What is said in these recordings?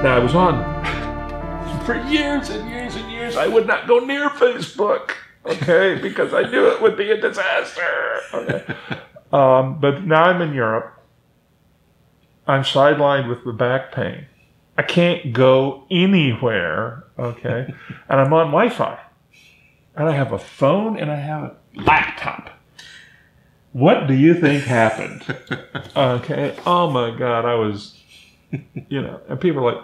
Now, I was on for years and years and years. I would not go near Facebook, okay, because I knew it would be a disaster. Okay. But now I'm in Europe. I'm sidelined with the back pain. I can't go anywhere, okay? And I'm on Wi-Fi. And I have a phone and I have a laptop. What do you think happened? Okay. Oh my God. I was, and people are like,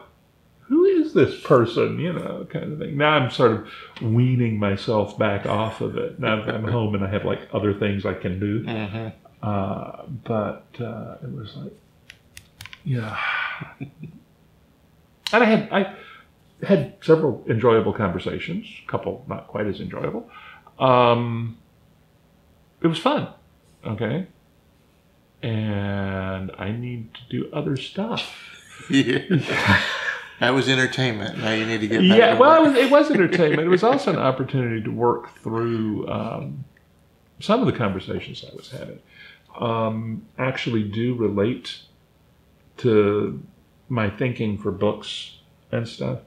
who is this person? Kind of thing. Now I'm sort of weaning myself back off of it. Now that I'm home and I have like other things I can do. But it was like, And I had several enjoyable conversations, a couple not quite as enjoyable. It was fun, okay? And I need to do other stuff. Yeah. That was entertainment. Now you need to get back to well, it was entertainment. It was also an opportunity to work through some of the conversations I was having. Actually do relate to my thinking for books and stuff.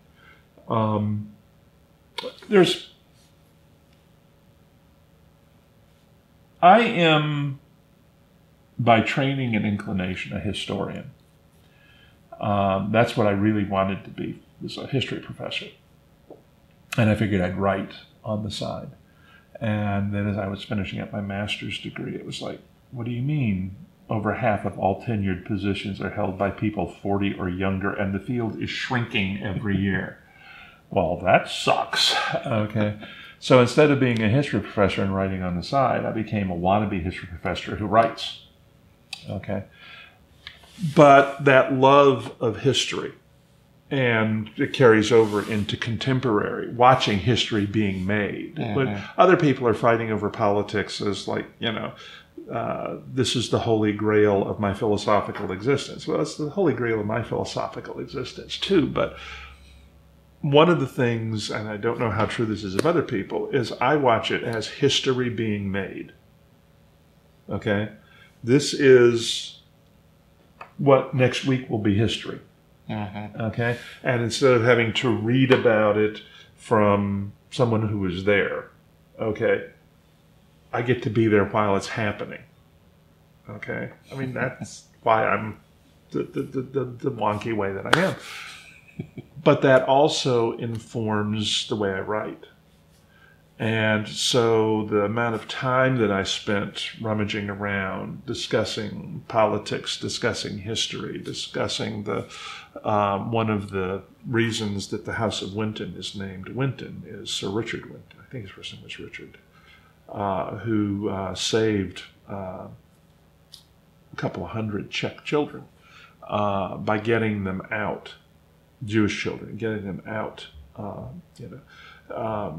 I am, by training and inclination, a historian. That's what I really wanted to be, was a history professor. And I figured I'd write on the side. And then as I was finishing up my master's degree, it was like, what do you mean? Over half of all tenured positions are held by people 40 or younger, and the field is shrinking every year. Well, that sucks. Okay. So instead of being a history professor and writing on the side, I became a wannabe history professor who writes. Okay. But that love of history, and it carries over into contemporary, watching history being made. When other people are fighting over politics as like, this is the holy grail of my philosophical existence. Well, it's the holy grail of my philosophical existence too. But one of the things, and I don't know how true this is of other people, is I watch it as history being made. Okay? This is what next week will be history. Okay? And instead of having to read about it from someone who was there, okay, I get to be there while it's happening. Okay? I mean, that's why I'm the wonky way that I am. But that also informs the way I write. And so the amount of time that I spent rummaging around, discussing politics, discussing history, discussing the one of the reasons that the House of Winton is named Winton is Sir Richard Winton. I think his first name was Richard. Who saved a couple of hundred Czech children by getting them out, Jewish children, getting them out.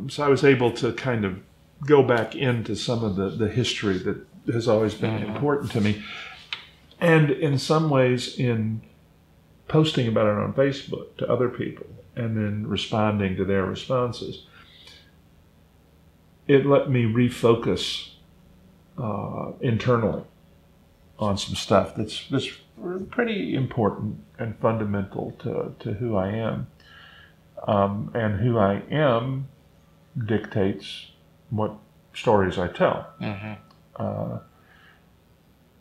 So I was able to kind of go back into some of the history that has always been important to me. And in some ways, in posting about it on Facebook to other people and then responding to their responses, it let me refocus internally on some stuff that's pretty important and fundamental to who I am. And who I am dictates what stories I tell.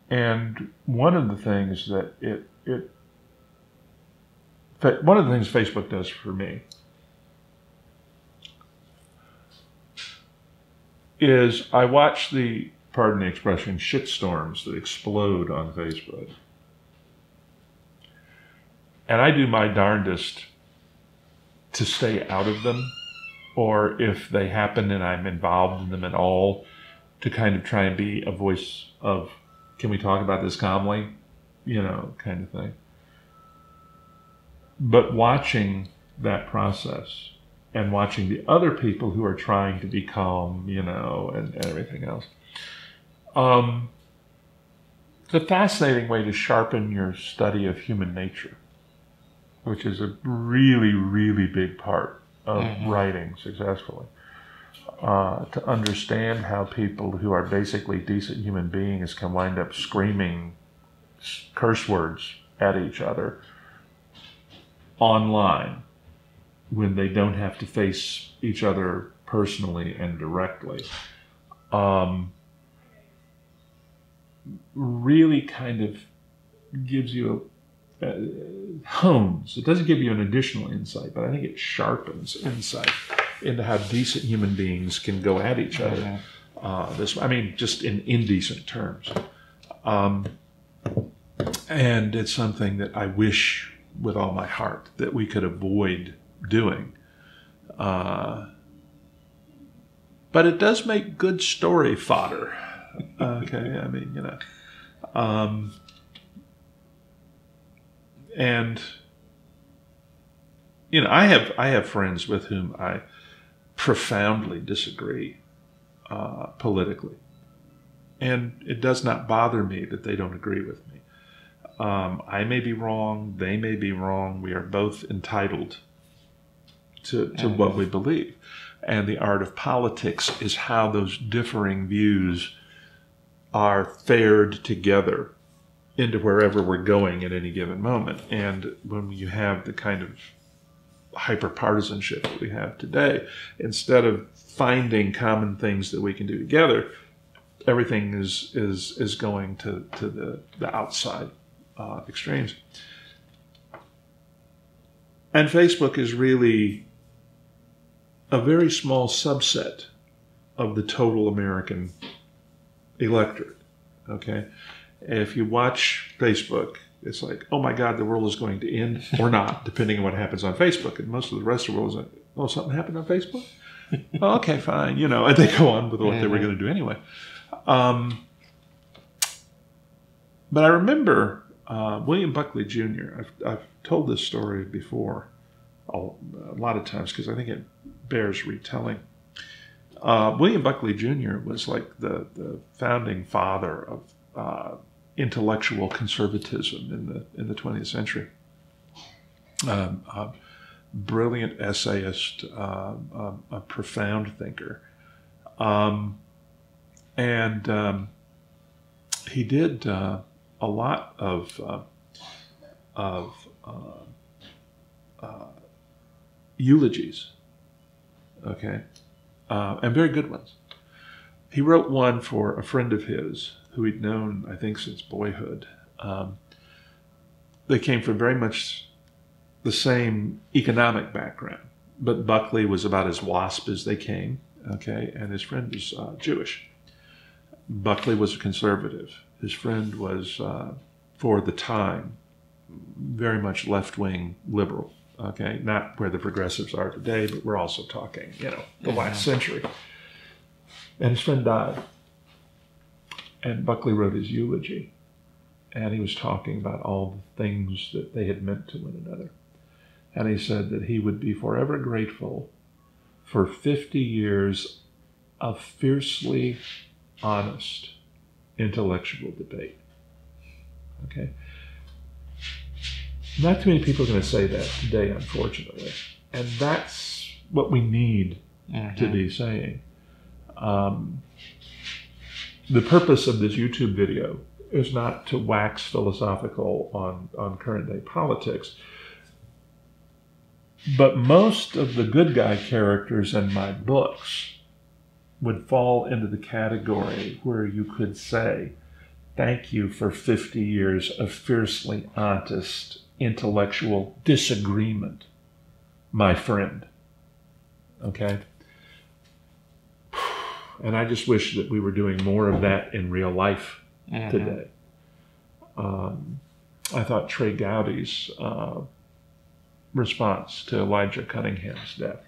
And one of the things that one of the things Facebook does for me is I watch the, pardon the expression, shitstorms that explode on Facebook. And I do my darndest to stay out of them, or if they happen and I'm involved in them at all, to kind of try and be a voice of, can we talk about this calmly? Kind of thing. But watching that process and watching the other people who are trying to be calm, and everything else. It's a fascinating way to sharpen your study of human nature, which is a really, really big part of writing successfully. To understand how people who are basically decent human beings can wind up screaming curse words at each other online when they don't have to face each other personally and directly, really kind of gives you hones. It doesn't give you an additional insight, but I think it sharpens insight into how decent human beings can go at each other. Just in indecent terms. And it's something that I wish with all my heart that we could avoid doing. But it does make good story fodder. Okay, and I have friends with whom I profoundly disagree politically, and it does not bother me that they don't agree with me. I may be wrong, they may be wrong. We are both entitled to what we believe, and the art of politics is how those differing views are fared together into wherever we're going at any given moment. And when you have the kind of hyper-partisanship that we have today, instead of finding common things that we can do together, everything is going to the outside extremes. And Facebook is really a very small subset of the total American electorate, okay? If you watch Facebook, it's like, oh my God, the world is going to end, or not, depending on what happens on Facebook. And most of the rest of the world is like, oh, something happened on Facebook? Oh, okay, fine, and they go on with what they were going to do anyway. But I remember William Buckley Jr., I've told this story before a lot of times because I think it bears retelling. William Buckley Jr. was like the founding father of intellectual conservatism in the 20th century. Brilliant essayist, a profound thinker, and he did a lot of eulogies, okay, and very good ones. He wrote one for a friend of his who he'd known, I think, since boyhood. They came from very much the same economic background, but Buckley was about as WASP as they came, okay, and his friend was Jewish. Buckley was a conservative. His friend was, for the time, very much left-wing liberal, okay, not where the progressives are today, but we're also talking, the last century. And his friend died. And Buckley wrote his eulogy. And he was talking about all the things that they had meant to one another. And he said that he would be forever grateful for 50 years of fiercely honest intellectual debate. Okay? Not too many people are going to say that today, unfortunately. And that's what we need to be saying. The purpose of this YouTube video is not to wax philosophical on current day politics, but most of the good guy characters in my books would fall into the category where you could say, thank you for 50 years of fiercely honest intellectual disagreement, my friend. Okay? And I just wish that we were doing more of that in real life today. I thought Trey Gowdy's response to Elijah Cunningham's death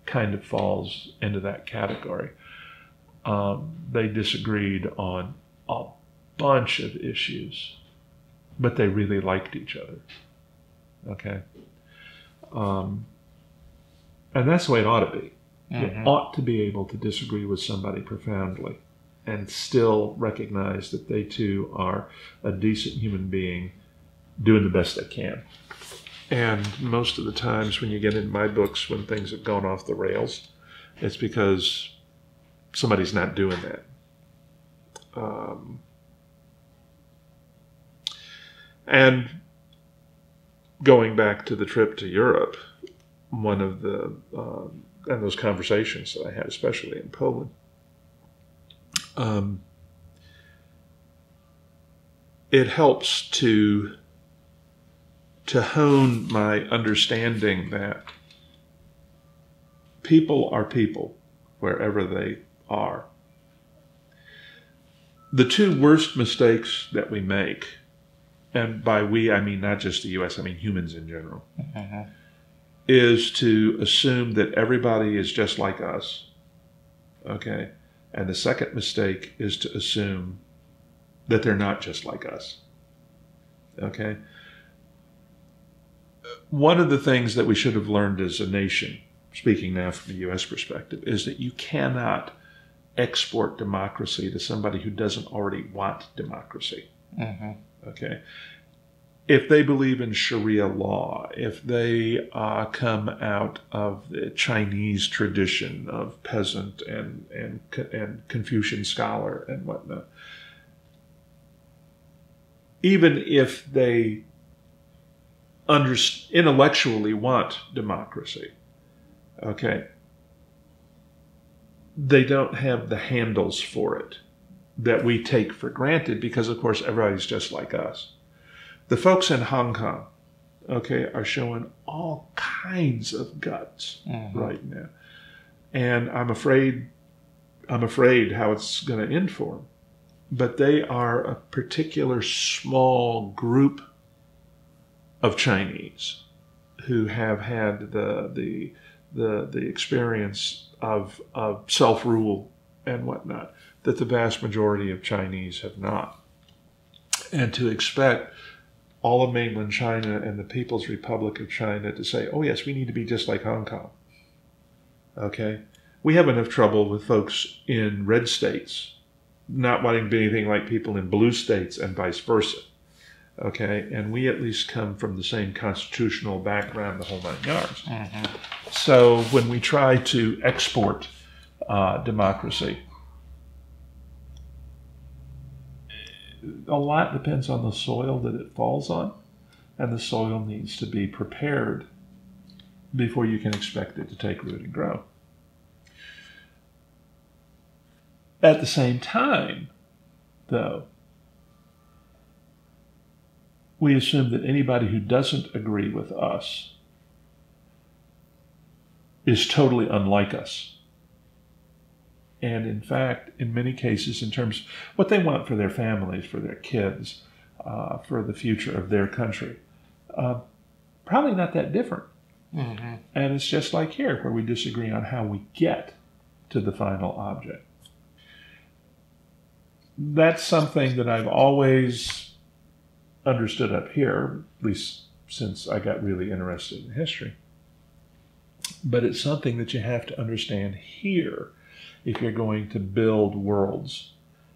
kind of falls into that category. They disagreed on a bunch of issues, but they really liked each other. Okay? And that's the way it ought to be. You ought to be able to disagree with somebody profoundly and still recognize that they too are a decent human being doing the best they can. And most of the times when you get in my books, when things have gone off the rails, it's because somebody's not doing that. And going back to the trip to Europe, one of the and those conversations that I had, especially in Poland, it helps to hone my understanding that people are people wherever they are. The two worst mistakes that we make, and by we I mean not just the U.S., I mean humans in general, is to assume that everybody is just like us, okay? And the second mistake is to assume that they're not just like us, okay? One of the things that we should have learned as a nation, speaking now from the U.S. perspective, is that you cannot export democracy to somebody who doesn't already want democracy, okay? If they believe in Sharia law, if they come out of the Chinese tradition of peasant and Confucian scholar and whatnot, even if they intellectually want democracy, okay, they don't have the handles for it that we take for granted because, of course, everybody's just like us. The folks in Hong Kong, okay, are showing all kinds of guts right now. And I'm afraid how it's going to end for them. But they are a particular small group of Chinese who have had the experience of self-rule and whatnot that the vast majority of Chinese have not. And to expect all of mainland China and the People's Republic of China to say, oh yes, we need to be just like Hong Kong. Okay? We have enough trouble with folks in red states not wanting to be anything like people in blue states and vice versa. Okay? And we at least come from the same constitutional background, the whole nine yards. So when we try to export democracy, a lot depends on the soil that it falls on, and the soil needs to be prepared before you can expect it to take root and grow. At the same time, though, we assume that anybody who doesn't agree with us is totally unlike us. And in fact, in many cases, in terms of what they want for their families, for their kids, for the future of their country, probably not that different. And it's just like here, where we disagree on how we get to the final object. That's something that I've always understood up here, at least since I got really interested in history. But it's something that you have to understand here if you're going to build worlds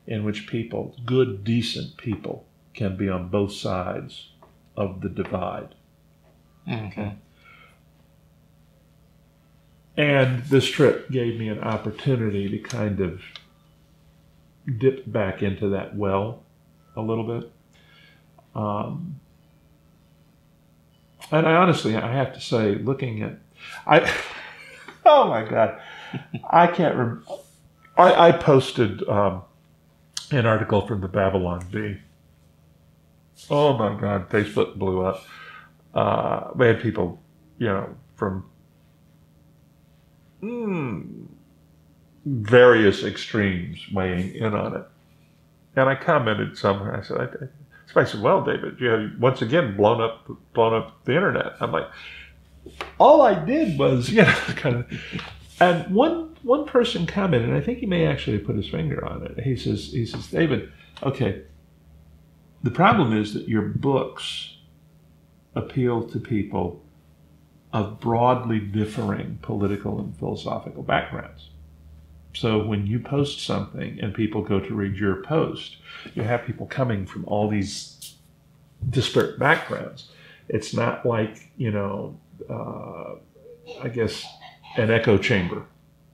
in which people, good, decent people, can be on both sides of the divide. Okay. And this trip gave me an opportunity to kind of dip back into that well a little bit. And I honestly, I have to say, looking at, oh my God, I can't remember. I posted an article from the Babylon Bee. Oh my God, Facebook blew up. We had people, from various extremes weighing in on it. And I commented somewhere. I said, well, David, you have once again blown up the internet. I'm like, all I did was, kind of. And one person commented, and I think he may actually put his finger on it. He says, David, okay, the problem is that your books appeal to people of broadly differing political and philosophical backgrounds. So when you post something and people go to read your post, you have people coming from all these disparate backgrounds. It's not like, I guess, an echo chamber,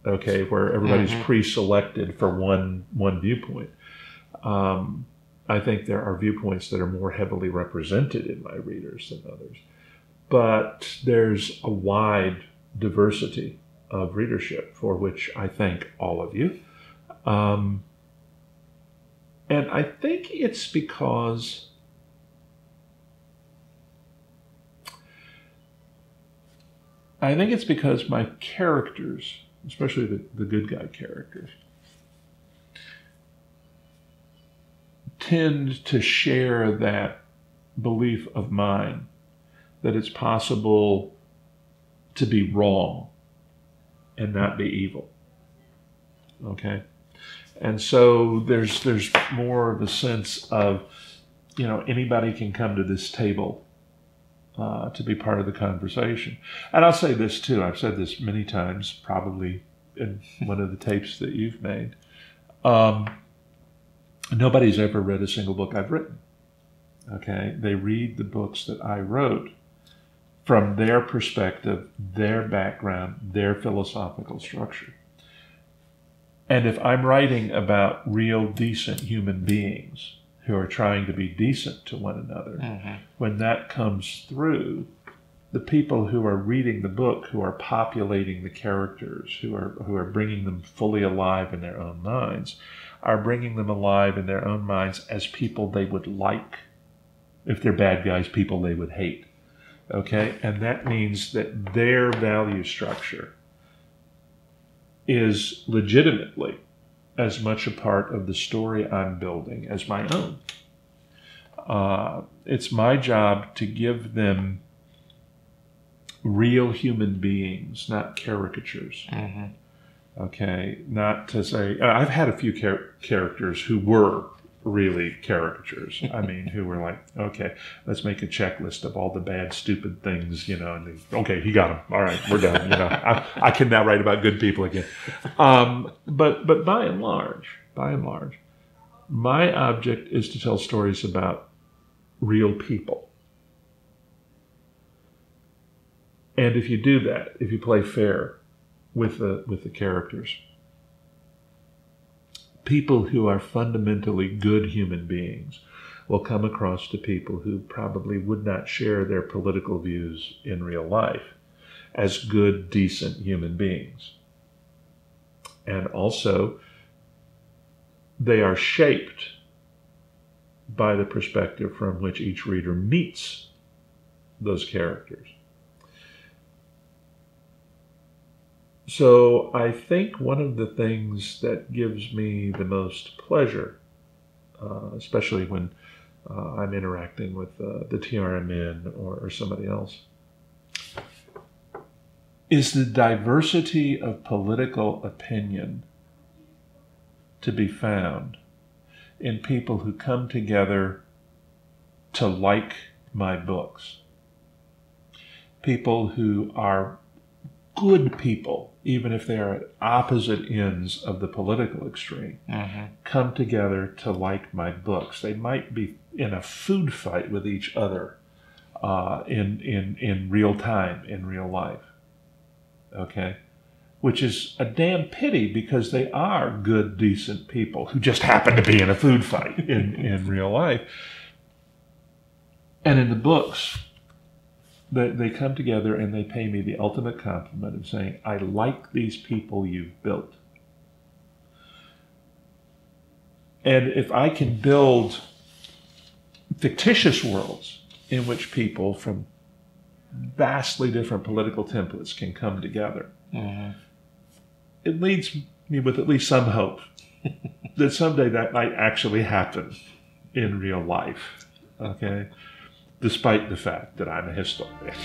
okay, where everybody's pre-selected for one viewpoint. I think there are viewpoints that are more heavily represented in my readers than others. but there's a wide diversity of readership, for which I thank all of you. And I think it's because my characters, especially the good guy characters, tend to share that belief of mine that it's possible to be wrong and not be evil. Okay? And so there's more of a sense of, anybody can come to this table to be part of the conversation. And I'll say this too, I've said this many times, probably in one of the tapes that you've made. Nobody's ever read a single book I've written. Okay? They read the books that I wrote from their perspective, their background, their philosophical structure. And if I'm writing about real decent human beings who are trying to be decent to one another, when that comes through, the people who are reading the book, who are populating the characters, who are bringing them fully alive in their own minds, are bringing them alive in their own minds as people they would like. If they're bad guys, people they would hate. Okay? And that means that their value structure is legitimately as much a part of the story I'm building as my own. It's my job to give them real human beings, not caricatures. Okay? Not to say... I've had a few characters who were really caricatures. I mean, who were like, okay, let's make a checklist of all the bad, stupid things, and okay, he got them. All right, we're done. I can now write about good people again. But by and large, my object is to tell stories about real people. And if you do that, if you play fair with the characters, people who are fundamentally good human beings will come across to people who probably would not share their political views in real life as good, decent human beings. And also, they are shaped by the perspective from which each reader meets those characters. So I think one of the things that gives me the most pleasure, especially when I'm interacting with the TRMN or somebody else, is the diversity of political opinion to be found in people who come together to like my books. People who are good people, even if they are at opposite ends of the political extreme, come together to like my books. They might be in a food fight with each other in real time, in real life. Okay? Which is a damn pity, because they are good, decent people who just happen to be in a food fight in real life. And in the books, they come together and they pay me the ultimate compliment of saying, I like these people you've built. And if I can build fictitious worlds in which people from vastly different political templates can come together, it leaves me with at least some hope that someday that might actually happen in real life. Okay? Despite the fact that I'm a historian.